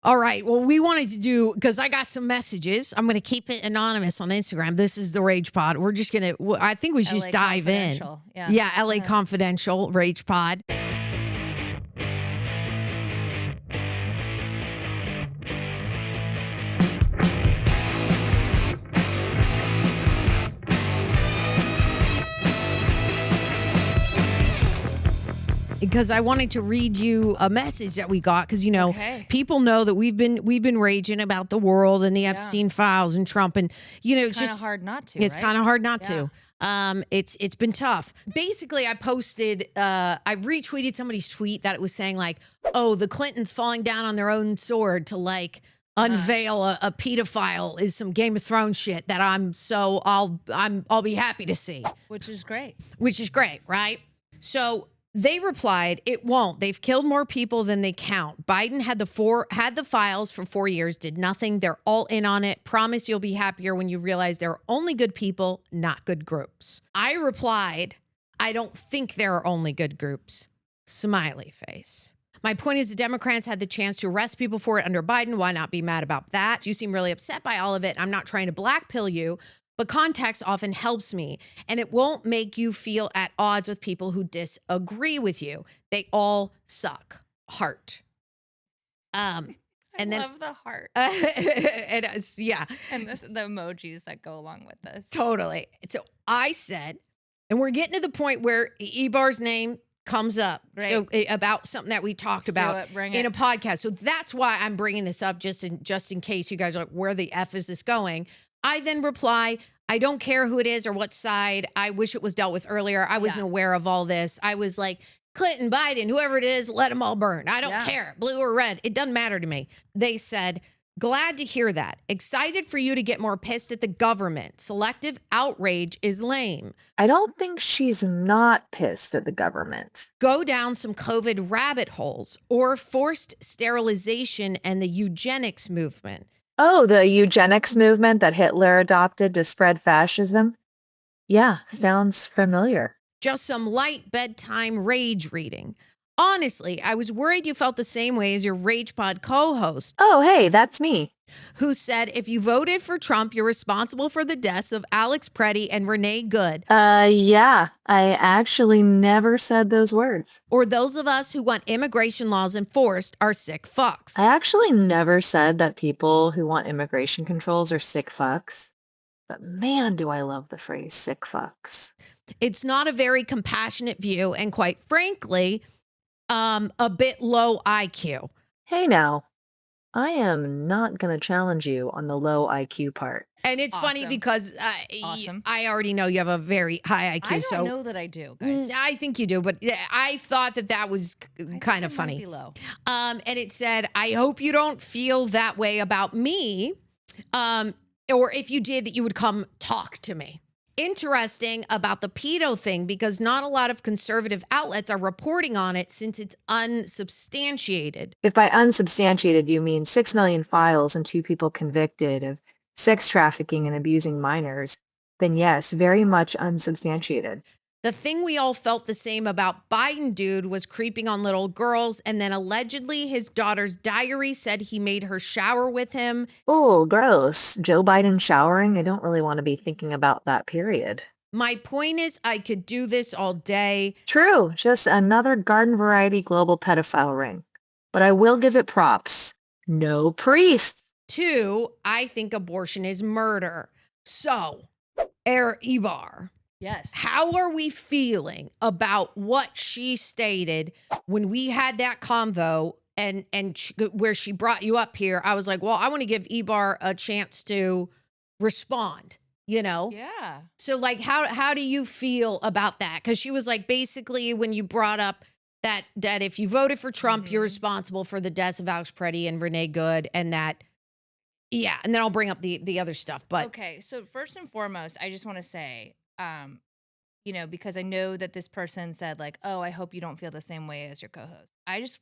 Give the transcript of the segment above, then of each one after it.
All right. Well, we wanted to do, because I got some messages. I'm going to keep it anonymous on Instagram. This is the Rage Pod. We're just going to, I think we should just dive in. Yeah. Yeah. LA Confidential Rage Pod. Because I wanted to read you a message that we got, because people know that we've been raging about the world and the Epstein files and Trump, and it's kind of hard not to. It's kind of hard not Yeah. to. It's been tough. Basically, I posted, I retweeted somebody's tweet that it was saying like, oh, the Clintons falling down on their own sword to like unveil a pedophile is some Game of Thrones shit that I'll be happy to see. Which is great, right? So they replied, it won't. They've killed more people than they count. Biden had the files for 4 years, did nothing. They're all in on it. Promise you'll be happier when you realize there are only good people, not good groups. I replied, I don't think there are only good groups. Smiley face. My point is the Democrats had the chance to arrest people for it under Biden. Why not be mad about that? You seem really upset by all of it. I'm not trying to blackpill you, but context often helps me, and it won't make you feel at odds with people who disagree with you. They all suck. Heart. I love the heart. And the emojis that go along with this. Totally. So I said, and we're getting to the point where Ebar's name comes up. Right. So about something that we talked about in a podcast. So that's why I'm bringing this up, just in case you guys are like, where the F is this going? I then reply, I don't care who it is or what side. I wish it was dealt with earlier. I wasn't aware of all this. I was like, Clinton, Biden, whoever it is, let them all burn. I don't care, blue or red. It doesn't matter to me. They said, glad to hear that. Excited for you to get more pissed at the government. Selective outrage is lame. I don't think she's not pissed at the government. Go down some COVID rabbit holes or forced sterilization and the eugenics movement. Oh, the eugenics movement that Hitler adopted to spread fascism? Yeah, sounds familiar. Just some light bedtime rage reading. Honestly, I was worried you felt the same way as your Rage Pod co-host. Oh, hey, that's me. Who said, if you voted for Trump, you're responsible for the deaths of Alex Preddy and Renee Good. Yeah, I actually never said those words. Or those of us who want immigration laws enforced are sick fucks. I actually never said that people who want immigration controls are sick fucks. But man, do I love the phrase sick fucks. It's not a very compassionate view, and quite frankly, a bit low IQ. Hey now, I am not going to challenge you on the low IQ part. And it's funny because I already know you have a very high IQ. I don't know that I do, guys. I think you do, but I thought that was kind of funny. Might be low. And it said, I hope you don't feel that way about me. Or if you did, that you would come talk to me. Interesting about the pedo thing, because not a lot of conservative outlets are reporting on it since it's unsubstantiated. If by unsubstantiated you mean 6 million files and 2 people convicted of sex trafficking and abusing minors, then yes, very much unsubstantiated. The thing we all felt the same about Biden dude was creeping on little girls, and then allegedly his daughter's diary said he made her shower with him. Oh, gross. Joe Biden showering? I don't really want to be thinking about that, period. My point is, I could do this all day. True, just another garden variety global pedophile ring. But I will give it props. No priests. 2, I think abortion is murder. So, Ebar. Yes. How are we feeling about what she stated when we had that convo and where she brought you up here? I was like, well, I want to give Ebar a chance to respond, Yeah. So like, how do you feel about that? Because she was like, basically, when you brought up that if you voted for Trump, you're responsible for the deaths of Alex Preddy and Renee Good, and that, yeah. And then I'll bring up the other stuff. But okay, so first and foremost, I just want to say, because I know that this person said like, oh, I hope you don't feel the same way as your co-host. I just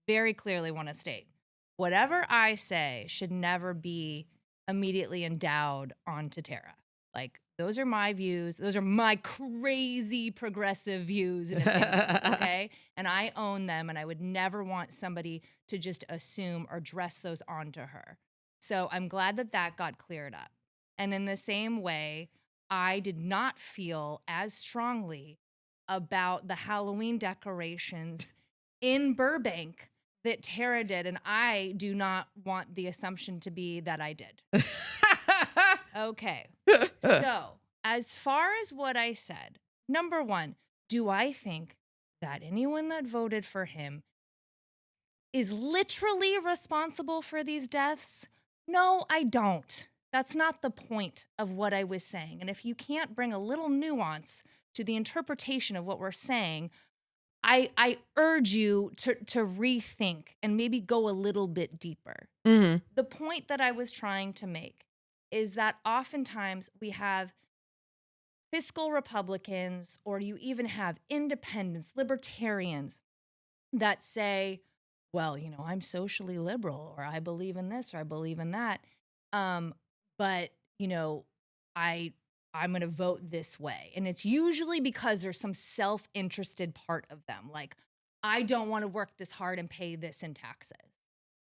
very clearly want to state, whatever I say should never be immediately endowed onto Tara. Like, Those are my views. Those are my crazy progressive views and opinions, okay? And I own them, and I would never want somebody to just assume or dress those onto her. So I'm glad that that got cleared up. And in the same way, I did not feel as strongly about the Halloween decorations in Burbank that Tara did, and I do not want the assumption to be that I did. Okay. So, as far as what I said, number one, do I think that anyone that voted for him is literally responsible for these deaths? No, I don't. That's not the point of what I was saying. And if you can't bring a little nuance to the interpretation of what we're saying, I urge you to rethink and maybe go a little bit deeper. Mm-hmm. The point that I was trying to make is that oftentimes we have fiscal Republicans, or you even have independents, libertarians that say, well, you know, I'm socially liberal, or I believe in this, or I believe in that. But, you know, I'm going to vote this way. And it's usually because there's some self-interested part of them. Like, I don't want to work this hard and pay this in taxes.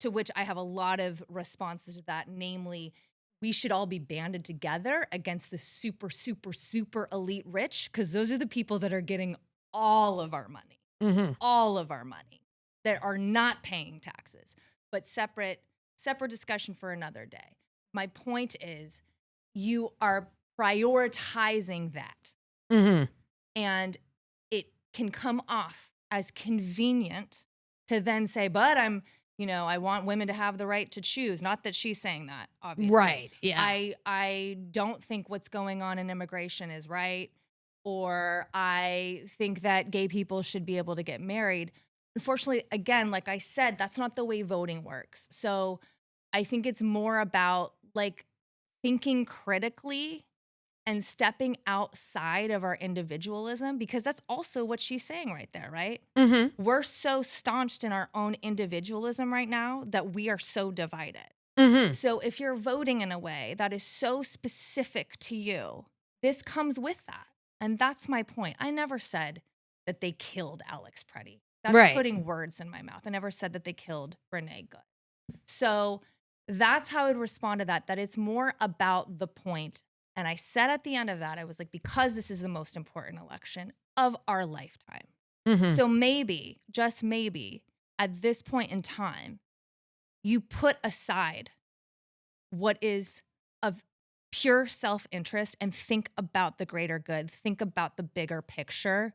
To which I have a lot of responses to that, namely, we should all be banded together against the super, super, super elite rich, because those are the people that are getting all of our money, all of our money, that are not paying taxes. But separate discussion for another day. My point is, you are prioritizing that. And it can come off as convenient to then say, but I want women to have the right to choose. Not that she's saying that, obviously. Right. Yeah. I don't think what's going on in immigration is right, or I think that gay people should be able to get married. Unfortunately, again, like I said, that's not the way voting works. So I think it's more about like thinking critically and stepping outside of our individualism, because that's also what she's saying right there, right? We're so staunched in our own individualism right now that we are so divided. So if you're voting in a way that is so specific to you, this comes with that. And that's my point. I never said that they killed Alex Preddy. That's putting words in my mouth. I never said that they killed Renee Good. So that's how I would respond to that it's more about the point. And I said at the end of that, I was like, because this is the most important election of our lifetime. So maybe, just maybe, at this point in time, you put aside what is of pure self-interest and think about the greater good, think about the bigger picture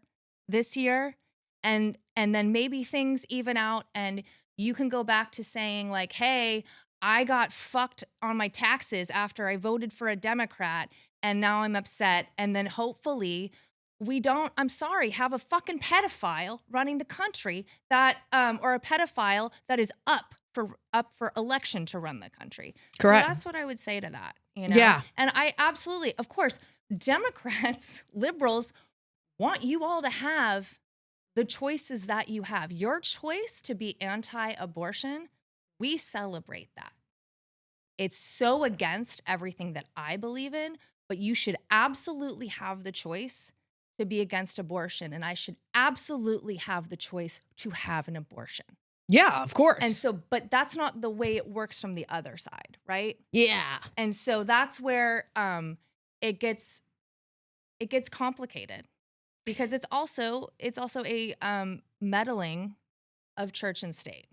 this year. And then maybe things even out and you can go back to saying like, hey, I got fucked on my taxes after I voted for a Democrat and now I'm upset. And then hopefully we don't, I'm sorry, have a fucking pedophile running the country that, or a pedophile that is up for election to run the country. Correct. So that's what I would say to that, you know? Yeah. And I absolutely, of course, Democrats, liberals want you all to have the choices that you have. Your choice to be anti-abortion, we celebrate that. It's so against everything that I believe in, but you should absolutely have the choice to be against abortion. And I should absolutely have the choice to have an abortion. Yeah, of course. And so, but that's not the way it works from the other side, right? Yeah. And so that's where it gets complicated, because it's also a meddling of church and state.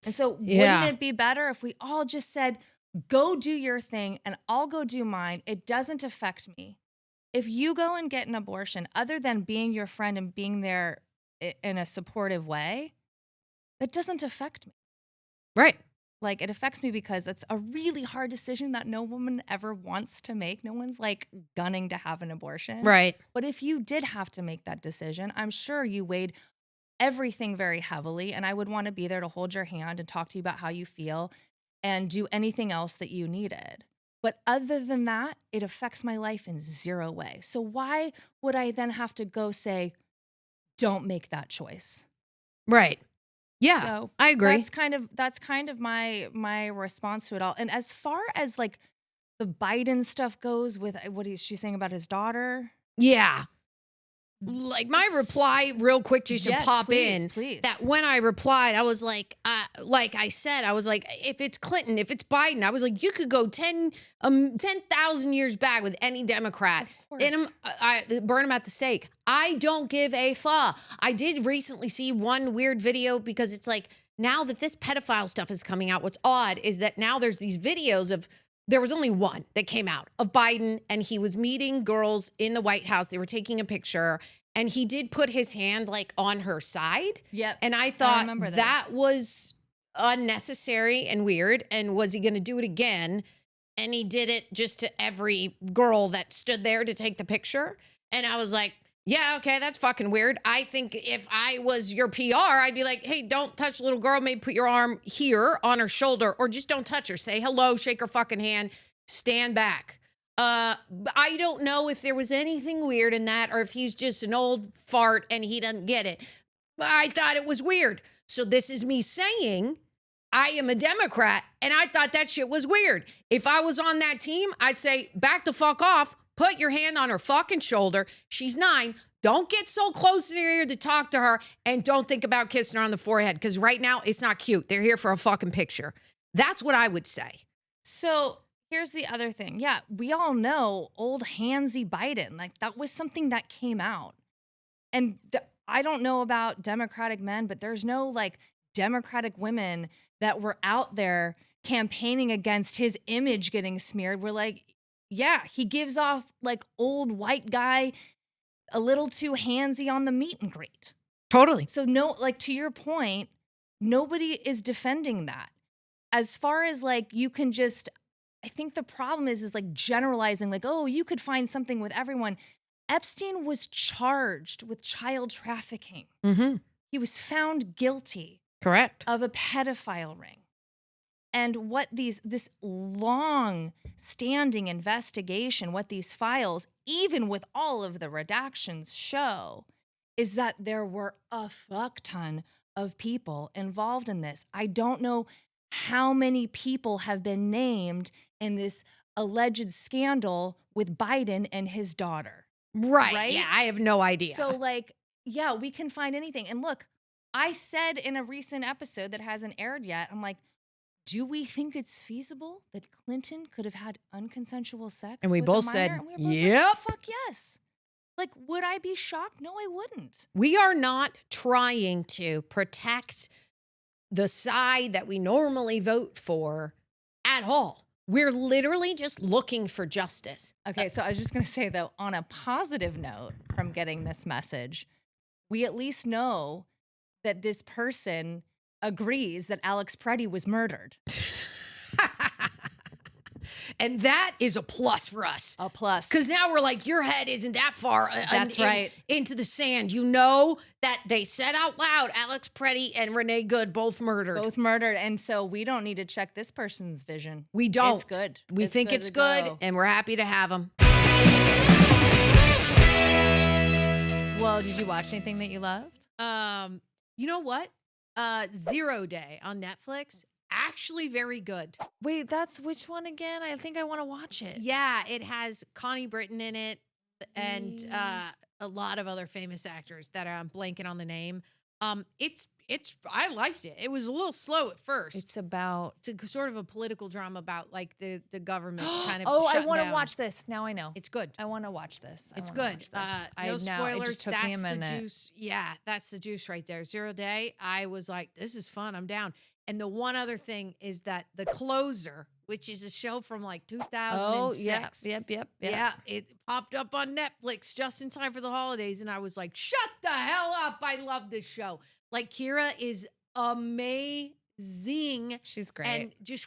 And so wouldn't it be better if we all just said, go do your thing and I'll go do mine. It doesn't affect me. If you go and get an abortion, other than being your friend and being there in a supportive way, that doesn't affect me. Right. Like, it affects me because it's a really hard decision that no woman ever wants to make. No one's like gunning to have an abortion. Right. But if you did have to make that decision, I'm sure you weighed everything very heavily. And I would want to be there to hold your hand and talk to you about how you feel and do anything else that you needed. But other than that, it affects my life in zero way. So why would I then have to go say, don't make that choice? Right. Yeah, so I agree. That's kind of my response to it all. And as far as like the the Biden stuff goes with what is she saying about his daughter? Yeah. Like my reply real quick just to Yes, pop please, in please. that when I replied, I was like I said, I was like, if it's Clinton, if it's Biden, I was like, you could go 10,000 years back with any Democrat Of course. and I burn him at the stake. I don't give a fuck. I did recently see one weird video because it's like, now that this pedophile stuff is coming out, what's odd is that now there's these videos of, there was only one that came out of Biden and he was meeting girls in the White House. They were taking a picture and he did put his hand like on her side. Yep. And I thought remember that this. was unnecessary and weird. And was he going to do it again? And he did it just to every girl that stood there to take the picture. And I was like, yeah, okay, that's fucking weird. I think if I was your PR, I'd be like, hey, don't touch the little girl. Maybe put your arm here on her shoulder or just don't touch her. Say hello, shake her fucking hand, stand back. I don't know if there was anything weird in that or if he's just an old fart and he doesn't get it. But I thought it was weird. So this is me saying I am a Democrat and I thought that shit was weird. If I was on that team, I'd say back the fuck off. Put your hand on her fucking shoulder. She's 9. Don't get so close in her ear to talk to her and don't think about kissing her on the forehead because right now it's not cute. They're here for a fucking picture. That's what I would say. So here's the other thing. Yeah, we all know old handsy Biden. Like that was something that came out. And I don't know about Democratic men, but there's no like Democratic women that were out there campaigning against his image getting smeared. We're like, yeah, he gives off like old white guy, a little too handsy on the meet and greet. Totally. So no, like to your point, nobody is defending that. As far as like, you can just, I think the problem is like generalizing like, oh, you could find something with everyone. Epstein was charged with child trafficking. Mm-hmm. He was found guilty. Correct. Of a pedophile ring. And what this long standing investigation, what these files, even with all of the redactions show, is that there were a fuck ton of people involved in this. I don't know how many people have been named in this alleged scandal with Biden and his daughter. Right? Yeah, I have no idea. So like, yeah, we can find anything. And look, I said in a recent episode that hasn't aired yet, I'm like, do we think it's feasible that Clinton could have had unconsensual sex? And we with both a said, minor? And we were both yep. like, fuck yes. Like, would I be shocked? No, I wouldn't. We are not trying to protect the side that we normally vote for at all. We're literally just looking for justice. Okay, so I was just going to say, though, on a positive note from getting this message, we at least know that this person agrees that Alex Preddy was murdered. And that is a plus for us. A plus. Because now we're like, your head isn't that far That's right. into the sand. You know that they said out loud, Alex Preddy and Renee Good both murdered. Both murdered. And so we don't need to check this person's vision. We don't. It's good. We think it's good, and we're happy to have them. Well, did you watch anything that you loved? You know what? 0 Day on Netflix. Actually very good. Wait, that's which one again? I think I want to watch it. Yeah, it has Connie Britton in it and a lot of other famous actors that I'm blanking on the name. It's I liked it. It was a little slow at first. It's a sort of a political drama about like the government kind of Oh, I shutting want to down. watch this. Now I know. It's good. I want to watch this. It's good. No spoilers. It just took me a That's the minute. juice. Yeah, that's the juice right there. 0 Day. I was like, this is fun. I'm down. And the one other thing is that The Closer, which is a show from like 2006. Oh, yep. Yeah, it popped up on Netflix just in time for the holidays. And I was like, shut the hell up. I love this show. Like, Kira is amazing. She's great. And just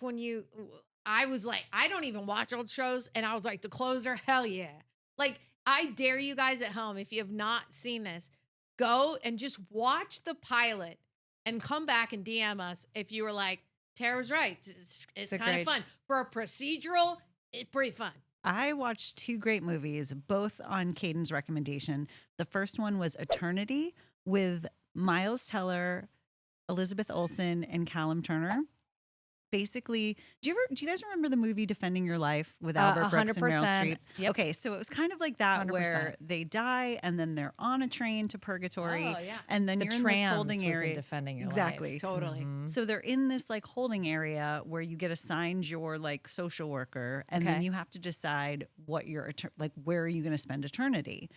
I was like, I don't even watch old shows. And I was like, The Closer, hell yeah. Like, I dare you guys at home, if you have not seen this, go and just watch the pilot and come back and DM us if you were like, Tara's right. It's kind of fun. For a procedural, it's pretty fun. I watched 2 great movies, both on Caden's recommendation. The first one was Eternity with Miles Teller, Elizabeth Olsen, and Callum Turner. basically, do you guys remember the movie Defending Your Life with Albert Brooks and Meryl 100%. Streep? Yep. Okay, so it was kind of like that 100%. where they die and then they're on a train to purgatory, Oh, yeah. and then The you're in this trans holding was in area. Defending Your Exactly. Life. Totally. Mhm. So they're in this like holding area where you get assigned your like social worker, and then Okay. you have to decide what your like where are you going to spend eternity.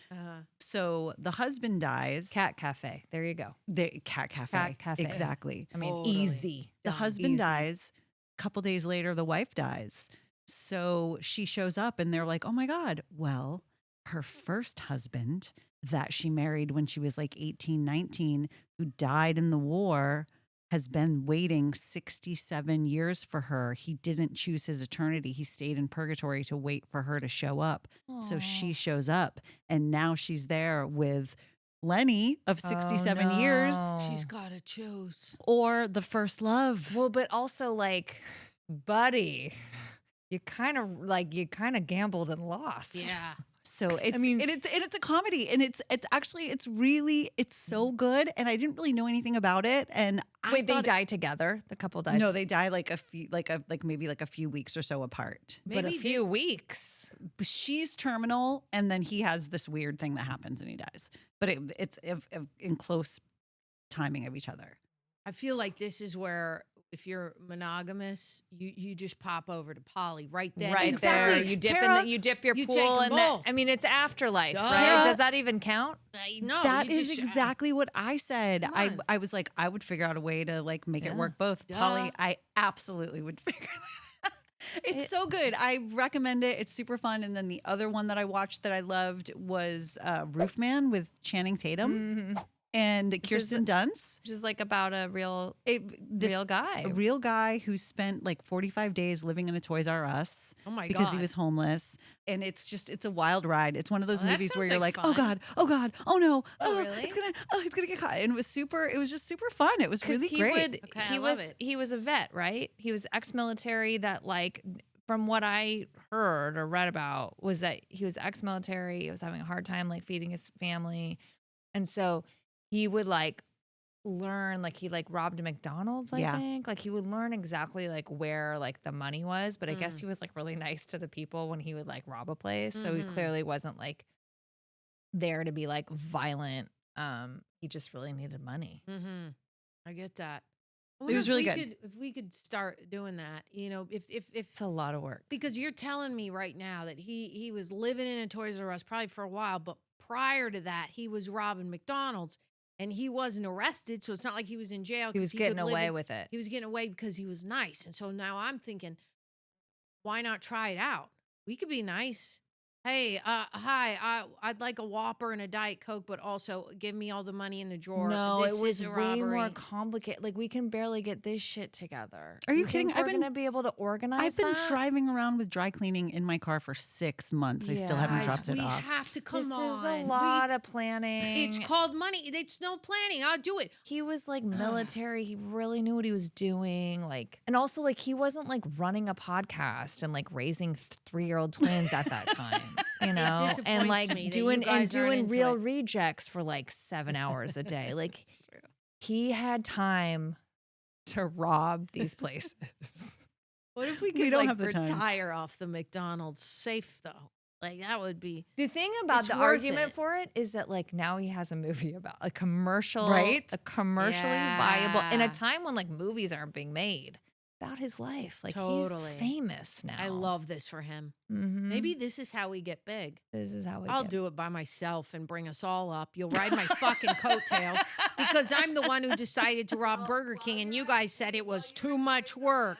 So the husband dies. Cat Cafe. There you go. The cat cafe. Cat cafe. Exactly. I mean, Totally. easy. The Done. husband Easy. dies. A couple days later, the wife dies. So she shows up, and they're like, "Oh my God!" Well, her first husband that she married when she was like 18, 19, who died in the war, has been waiting 67 years for her. He didn't choose his eternity. He stayed in purgatory to wait for her to show up. So she shows up, and now she's there with Lenny of 67 years, She's got to choose. or the first love. Well, but also like, buddy, you kind of gambled and lost. Yeah. So it's mean- and it's a comedy, and it's so good, and I didn't really know anything about it. And I Wait, they thought die together? The couple dies? No, they die like maybe a few weeks or so apart. but a Maybe few weeks. She's terminal, and then he has this weird thing that happens, and he dies. But it's in close timing of each other. I feel like this is where if you're monogamous, you just pop over to poly right then. Right Exactly. there. You dip Tara, you dip your you take pool 'em and that, both. I mean, it's afterlife, Duh. right? Tara- Does that even count? No, That you is just- exactly what I said. Come I on. I was like, I would figure out a way to like make it Yeah. work both. Duh. Polly, I absolutely would figure that out. It's so good. I recommend it. It's super fun. And then the other one that I watched that I loved was Roofman with Channing Tatum and Kirsten Dunst. Which is like about a real This guy. a real guy who spent like 45 days living in a Toys R Us Oh my because he God. was homeless. And it's a wild ride. It's one of those Oh, that movies where sounds you're like like, oh fun. God, oh no, Oh, really? he's gonna get caught. And it was just super fun. It was really great. Okay, I love it. He was a vet, right? He was ex-military that like from what I heard or read about was that he was ex-military. He was having a hard time like feeding his family. And so he would like learn, like he like robbed a McDonald's, I Yeah. think. Like he would learn exactly like where like the money was. But I guess he was like really nice to the people when he would like rob a place. So he clearly wasn't like there to be like violent. He just really needed money. Mm-hmm. I get that. I It wonder was if really we good. If we could start doing that, if It's a lot of work. because you're telling me right now that he was living in a Toys R Us probably for a while, but prior to that, he was robbing McDonald's and he wasn't arrested, so it's not like he was in jail. He 'cause was could getting live away in- with it. He was getting away because he was nice, and so now I'm thinking, why not try it out? We could be nice. Hey, hi, I'd like a Whopper and a Diet Coke, but also give me all the money in the drawer. No, This it was is a way more robbery. complicated. Like we can barely get this shit together. Are you kidding? Think I've we're been- gonna be able to organize. I've been that? driving around with dry cleaning in my car for 6 months. I still haven't Yeah. dropped it we off. have to come This on. is a lot of planning. It's called money. It's no planning. I'll do it. He was like military. He really knew what he was doing. Like, and also like he wasn't like running a podcast and like raising 3-year-old twins at that time. You know, and disappoints like me that doing you guys aren't into real it. rejects for like 7 hours a day. Like he had time to rob these places. What if we could We don't like have the time. retire off the McDonald's safe though? Like that would be The thing about It's the worth argument it. for it is that like now he has a movie about a commercial, Right? A commercially Yeah. viable in a time when like movies aren't being made about his life. Like Totally. he's famous now. I love this for him. Mhm. Maybe this is how we get big. this is how we I'll get- do it by myself and bring us all up. You'll ride my fucking coattails because I'm the one who decided to rob Burger King and you guys said it was too much work.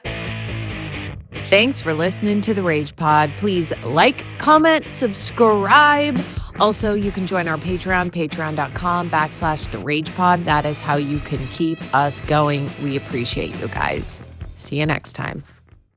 Thanks for listening to the Rage Pod. Please like, comment, subscribe. Also, you can join our Patreon, patreon.com/The Rage Pod. That is how you can keep us going. We appreciate you guys. See you next time.